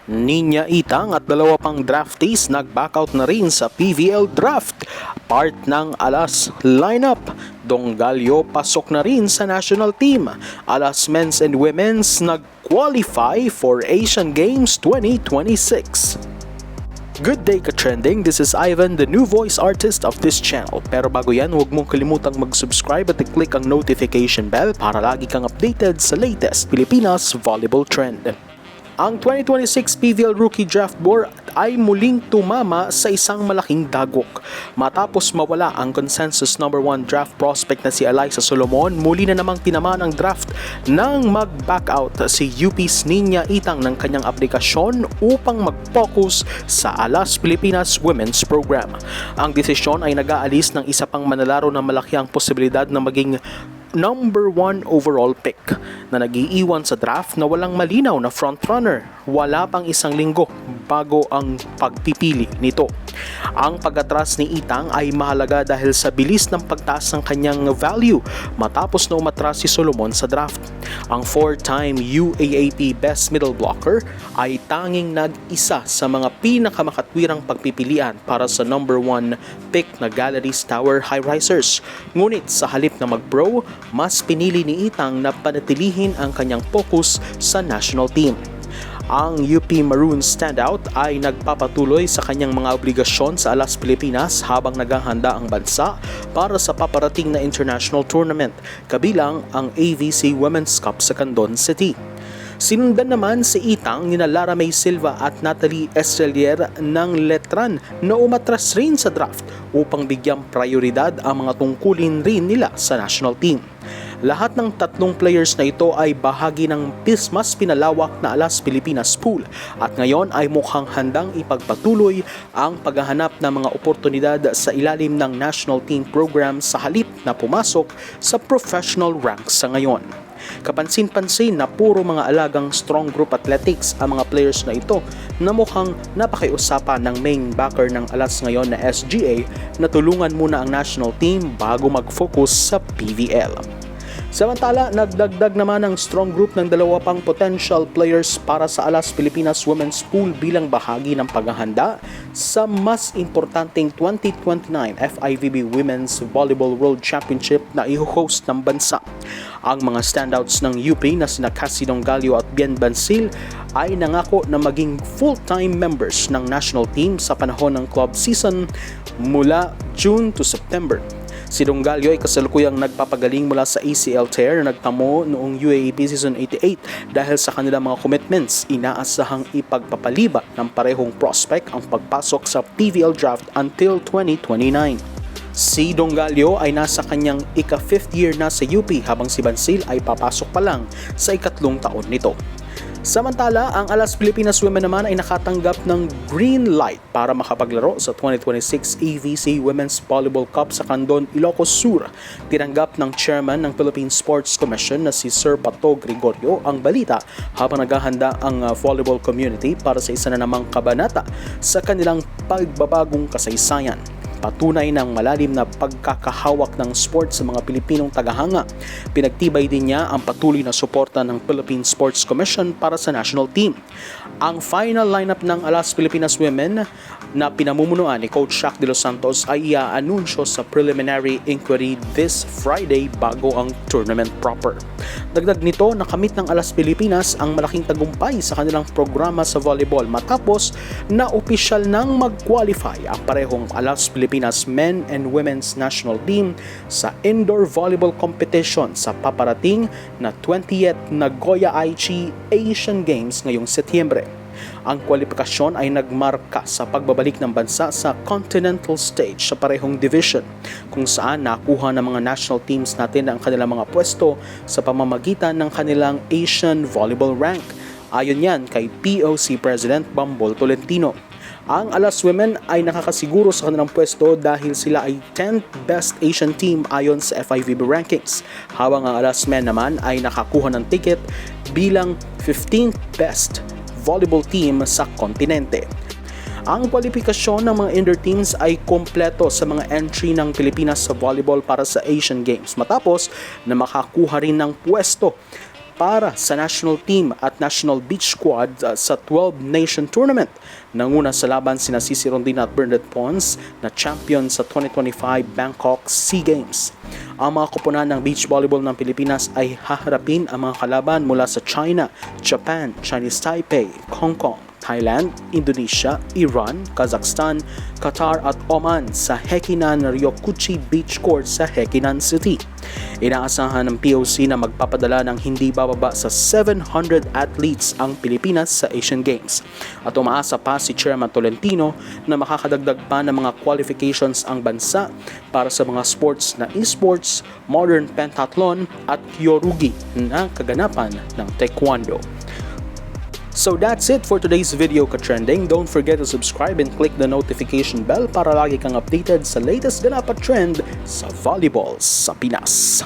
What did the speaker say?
Ninya Itang at dalawa pang draftees nag-backout na rin sa PVL draft. Part ng Alas lineup. Donggalio pasok na rin sa national team. Alas men's and women's nag-qualify for Asian Games 2026. Good day ka-trending, this is Ivan, the new voice artist of this channel. Pero bago yan, huwag mong kalimutang mag-subscribe at i-click ang notification bell para lagi kang updated sa latest Pilipinas volleyball trend. Ang 2026 PVL Rookie Draft Board ay muling tumama sa isang malaking dagok. Matapos mawala ang consensus number 1 draft prospect na si Alyssa Solomon, muli na namang tinamaan ang draft nang mag-back out si UP's Ninya Itang ng kanyang aplikasyon upang mag-focus sa Alas Pilipinas Women's Program. Ang desisyon ay nag-aalis ng isa pang manlalaro na malaki ang posibilidad na maging number 1 overall pick na nag-iiwan sa draft na walang malinaw na frontrunner. Wala pang isang linggo bago ang pagpipili nito. Ang pag-atras ni Itang ay mahalaga dahil sa bilis ng pagtaas ng kanyang value matapos na umatras si Solomon sa draft. Ang 4-time UAAP Best Middle Blocker ay tanging nag-isa sa mga pinakamakatwirang pagpipilian para sa number 1 pick na Galleries Tower High Risers. Ngunit sa halip na mag-pro, mas pinili ni Itang na panatilihin ang kanyang focus sa national team. Ang UP Maroon standout ay nagpapatuloy sa kanyang mga obligasyon sa Alas Pilipinas habang naghahanda ang bansa para sa paparating na international tournament, kabilang ang AVC Women's Cup sa Candon City. Sinundan naman si Itang nina Lara May Silva at Natalie Estrelier ng Letran na umatras rin sa draft upang bigyang prioridad ang mga tungkulin rin nila sa national team. Lahat ng tatlong players na ito ay bahagi ng mas pinalawak na Alas Pilipinas pool at ngayon ay mukhang handang ipagpatuloy ang paghahanap ng mga oportunidad sa ilalim ng national team program sa halip na pumasok sa professional ranks sa ngayon. Kapansin-pansin na puro mga alagang strong group athletics ang mga players na ito na mukhang napakiusapan ng main backer ng Alas ngayon na SGA na tulungan muna ang national team bago mag-focus sa PVL. Samantala, nagdagdag naman ang strong group ng dalawa pang potential players para sa Alas Pilipinas Women's Pool bilang bahagi ng paghahanda sa mas importanteng 2029 FIVB Women's Volleyball World Championship na i-host ng bansa. Ang mga standouts ng UP na sina Cassie Donggalio at Bien Bansil ay nangako na maging full-time members ng national team sa panahon ng club season mula June to September. Si Donggalio ay kasalukuyang nagpapagaling mula sa ACL tear na nagtamo noong UAAP Season 88 dahil sa kanilang mga commitments. Inaasahang ipagpapaliba ng parehong prospect ang pagpasok sa PVL draft until 2029. Si Donggalio ay nasa kanyang ika-5th year na sa UP habang si Bansil ay papasok pa lang sa ika-3 taon nito. Samantala, ang Alas Pilipinas Women naman ay nakatanggap ng green light para makapaglaro sa 2026 AVC Women's Volleyball Cup sa Candon, Ilocos Sur. Tinanggap ng chairman ng Philippine Sports Commission na si Sir Pato Gregorio ang balita habang naghahanda ang volleyball community para sa isa na namang kabanata sa kanilang pagbabagong kasaysayan. Patunay ng malalim na pagkakahawak ng sport sa mga Pilipinong tagahanga. Pinagtibay din niya ang patuloy na suporta ng Philippine Sports Commission para sa national team. Ang final lineup ng Alas Pilipinas Women na pinamumunuan ni Coach Shaq De Los Santos ay i-anunsyo sa preliminary inquiry this Friday bago ang tournament proper. Dagdag nito, nakamit ng Alas Pilipinas ang malaking tagumpay sa kanilang programa sa volleyball matapos na opisyal nang mag-qualify ang parehong Alas Pilipinas men and women's national team sa indoor volleyball competition sa paparating na 20th Nagoya Aichi Asian Games ngayong Setyembre. Ang kwalifikasyon ay nagmarka sa pagbabalik ng bansa sa continental stage sa parehong division kung saan nakuha ng mga national teams natin ang kanilang mga pwesto sa pamamagitan ng kanilang Asian Volleyball Rank. Ayon yan kay POC President Bambol Tolentino. Ang Alas Women ay nakakasiguro sa kanilang pwesto dahil sila ay 10th best Asian team ayon sa FIVB rankings, habang ang Alas Men naman ay nakakuha ng ticket bilang 15th best volleyball team sa kontinente. Ang kwalifikasyon ng mga indoor teams ay kompleto sa mga entry ng Pilipinas sa volleyball para sa Asian Games matapos na makakuha rin ng pwesto para sa national team at national beach squad sa 12-nation tournament. Nanguna sa laban sina Cici Rondina at Bernadette Pons na champion sa 2025 Bangkok SEA Games. Ang mga koponan ng beach volleyball ng Pilipinas ay haharapin ang mga kalaban mula sa China, Japan, Chinese Taipei, Hong Kong, Thailand, Indonesia, Iran, Kazakhstan, Qatar at Oman sa Hekinan Ryokuchi Beach Court sa Hekinan City. Inaasahan ng POC na magpapadala ng hindi bababa sa 700 athletes ang Pilipinas sa Asian Games. At umaasa pa si Chairman Tolentino na makakadagdag pa ng mga qualifications ang bansa para sa mga sports na esports, modern pentathlon at kyorugi na kaganapan ng taekwondo. So that's it for today's video ka-trending. Don't forget to subscribe and click the notification bell para lagi kang updated sa latest ganap at trend sa volleyball sa Pinas.